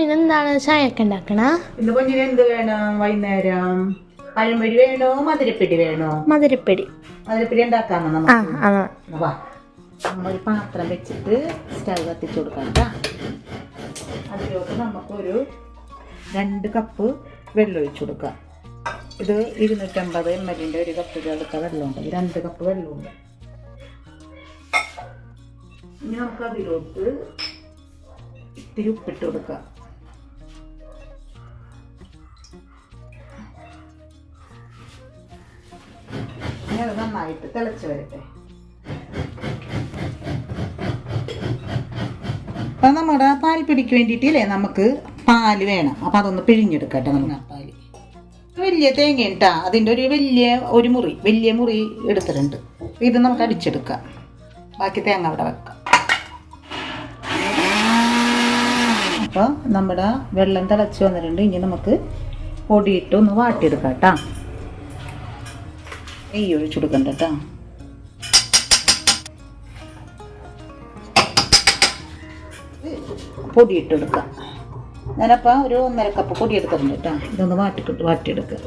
ഇന്നെന്താണ് ചായയൊക്കെ ഉണ്ടാക്കണ? ഇന്ന് കുഞ്ഞിന് എന്ത് വേണം? വൈകുന്നേരം പഴംപൊരി വേണോ മധുരപ്പിടി വേണോ? മധുരപ്പിടി ഉണ്ടാക്കാന്നോ നമുക്ക്? വാ, നമ്മളൊരു പാത്രം വെച്ചിട്ട് സ്റ്റവ് കത്തിച്ചു കൊടുക്കാം കേട്ടാ. അതിലോട്ട് നമുക്കൊരു 2 കപ്പ് വെള്ളം ഒഴിച്ചു കൊടുക്കാം. ഇത് 250 ml ഒരു കപ്പ് എടുത്ത വെള്ളമുണ്ട്. 2 കപ്പ് വെള്ളമുണ്ട്. ഇനി നമുക്ക് അതിലോട്ട് ഇത്തിരി ഉപ്പിട്ട് കൊടുക്കാം. ഇനി അത് നന്നായിട്ട് തിളച്ച് വരട്ടെ. അപ്പം നമ്മുടെ പാൽപ്പിടിക്ക് വേണ്ടിയിട്ടില്ലേ നമുക്ക് പാല് വേണം. അപ്പം അതൊന്ന് പിഴിഞ്ഞെടുക്കട്ടെ. നമുക്ക് ആ പാല് വലിയ തേങ്ങ ഇട്ടാ അതിൻ്റെ ഒരു മുറി എടുത്തിട്ടുണ്ട്. ഇത് നമുക്ക് അടിച്ചെടുക്കാം. ബാക്കി തേങ്ങ അവിടെ വെക്കാം. അപ്പോൾ നമ്മുടെ വെള്ളം തിളച്ച് വന്നിട്ടുണ്ട്. ഇനി നമുക്ക് പൊടിയിട്ട് ഒന്ന് വാട്ടിയെടുക്കാം കേട്ടോ. നെയ്യ് ഒഴിച്ചു കൊടുക്കണ്ട കേട്ടോ. പൊടിയിട്ടെടുക്കാം. ഞാനപ്പോൾ ഒരു 1.5 കപ്പ് പൊടി എടുത്തിട്ടുണ്ട് കേട്ടോ. ഇതൊന്ന് വാട്ടിയെടുക്കുക.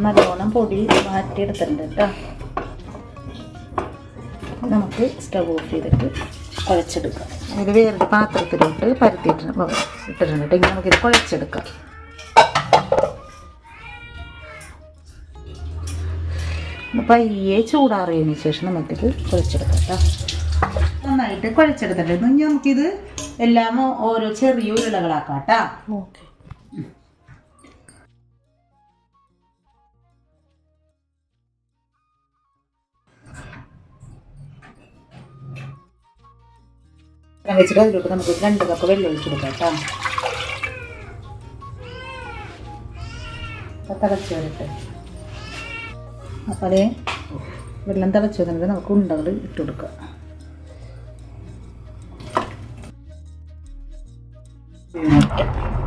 നല്ലോണം പൊടി വാട്ടിയെടുത്തിട്ടുണ്ട് കേട്ടോ. നമുക്ക് സ്റ്റവ് ഓഫ് ചെയ്തിട്ട് കുഴച്ചെടുക്കാം. ഇത് വേറൊരു പാത്രത്തിലോട്ട് ഇട്ടിട്ടുണ്ട്. ഇനി നമുക്കിത് കുഴച്ചെടുക്കാം. പയ്യെ ചൂടാറിയതിന് ശേഷം നമുക്കിത് കുഴച്ചെടുക്കാം കേട്ടോ. നന്നായിട്ട് കുഴച്ചെടുത്തിട്ടുണ്ട്. ഇനി നമുക്കിത് എല്ലാം ഓരോ ചെറിയ ഉരുളകളാക്കാം കേട്ടോ. ഓക്കെ. വെച്ചിട്ട് അതിലോട്ട് നമുക്ക് 2 കപ്പ് വെള്ളം ഒഴിച്ചു കൊടുക്കാം കേട്ടോ. തിളച്ച് വരട്ടെ. അപ്പോൾ അതേ വെള്ളം തിളച്ച് വന്നിട്ട് നമുക്ക് ഉണ്ടകൾ ഇട്ട് കൊടുക്കാം.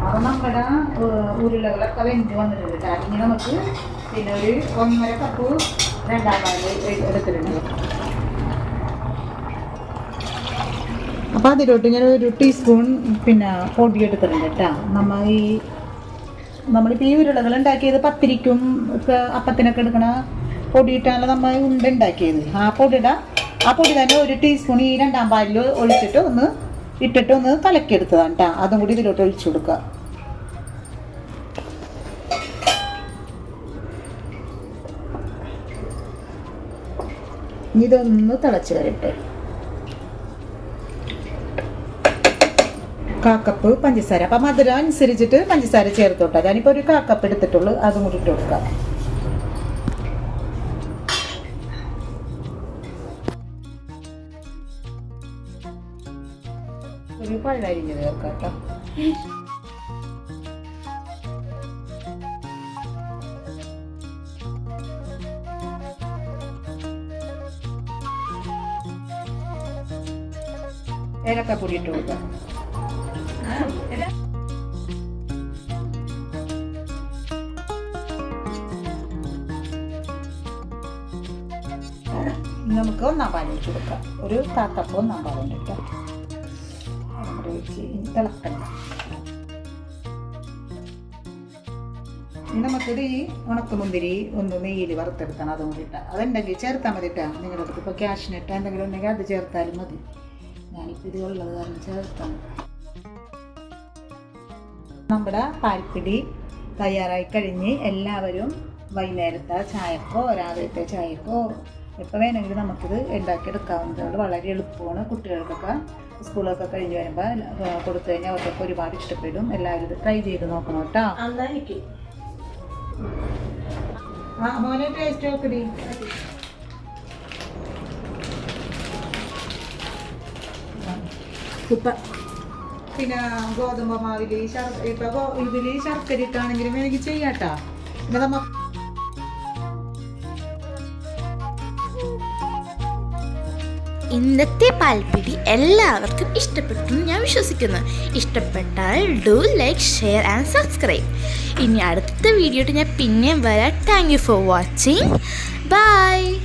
അപ്പോൾ നമ്മുടെ ഉരുളകളൊക്കെ വെന്ത് വന്നിട്ടുണ്ട് കേട്ടോ. ഇനി നമുക്ക് പിന്നെ ഒരു 1.5 കപ്പ് 2-ാം പാല് എടുത്തിട്ടുണ്ട്. അപ്പോൾ അതിലോട്ട് ഞാൻ ഒരു ടീസ്പൂൺ പിന്നെ പൊടി എടുത്തിട്ടുണ്ട് കേട്ടോ. നമ്മളിപ്പോൾ ഈ ഉരുളകൾ ഉണ്ടാക്കിയത് പത്തിരിക്കും അപ്പത്തിനൊക്കെ എടുക്കണ പൊടിയിട്ടാണ് നമ്മൾ ഉണ്ടാക്കിയത്. ആ പൊടി തന്നെ ഒരു ടീസ്പൂൺ ഈ 2-ാം പാലിൽ ഒഴിച്ചിട്ട് ഇട്ടിട്ട് ഒന്ന് കലക്കിയെടുത്തതാണ് കേട്ടോ. അതും കൂടി ഇതിലോട്ട് ഒഴിച്ചു കൊടുക്കുക. ഇതൊന്ന് തിളച്ച് വരട്ടെ. 1/4 കപ്പ് പഞ്ചസാര. അപ്പം മധുരം അനുസരിച്ചിട്ട് പഞ്ചസാര ചേർത്തോട്ടെ. ഞാനിപ്പോൾ ഒരു 1/4 കപ്പ് എടുത്തിട്ടുള്ളൂ. അതും കൂടി ഇട്ട് കൊടുക്കാം. ഒരു പഴരിഞ്ഞത് ചേർക്കാം കേട്ടോ. ഏലക്കാപ്പൊടി ഇട്ട് കൊടുക്കാം. നമുക്ക് 1-ാം പാൽ ഒഴിച്ച് കൊടുക്കാം. ഒരു 1/4 കപ്പ് 1-ാം പാലുണ്ട് കേട്ടോ. ഒഴിച്ച് തിളക്കണം. ഇനി നമുക്കിത് ഈ ഉണക്കമുന്തിരി ഒന്ന് നെയ്യിൽ വറുത്തെടുക്കണം. അതും കൂടി ഇട്ടാൽ അതുണ്ടെങ്കിൽ ചേർത്താൽ മതി കേട്ടോ. നിങ്ങളുടെ അടുത്ത് ഇപ്പോൾ ക്യാഷ്നട്ട് എന്തെങ്കിലും ഉണ്ടെങ്കിൽ അത് ചേർത്താലും മതി. ഞാനിപ്പോൾ ഇത് ഉള്ളത് കാരണം ചേർത്താണ്. നമ്മുടെ പാൽപ്പിടി തയ്യാറായി കഴിഞ്ഞ് എല്ലാവരും വൈകുന്നേരത്തെ ചായക്കോ രാവിലത്തെ ചായക്കോ എപ്പോൾ വേണമെങ്കിലും നമുക്കിത് ഉണ്ടാക്കിയെടുക്കാവുന്നതുകൊണ്ട് വളരെ എളുപ്പമാണ്. കുട്ടികൾക്കൊക്കെ സ്കൂളൊക്കെ കഴിഞ്ഞ് വരുമ്പോൾ കൊടുത്തു കഴിഞ്ഞാൽ അവർക്കൊക്കെ ഒരുപാട് ഇഷ്ടപ്പെടും. എല്ലാവരും ഇത് ട്രൈ ചെയ്ത് നോക്കണം കേട്ടോ. മോനെ ടേസ്റ്റ് നോക്കടി. സൂപ്പർ. പിന്നെ ഗോതമ്പ് മാവിൽ ഇതിൽ ശർക്കര ഇട്ടാണെങ്കിലും വേണമെങ്കിൽ ചെയ്യാട്ടോ. പിന്നെ നമുക്ക് ഇന്നത്തെ പാൽപ്പിടി എല്ലാവർക്കും ഇഷ്ടപ്പെട്ടു എന്ന് ഞാൻ വിശ്വസിക്കുന്നു. ഇഷ്ടപ്പെട്ടാൽ do like, share and subscribe. ഇനി അടുത്ത വീഡിയോ ഞാൻ പിന്നെയും വരാം. Thank you for watching. By.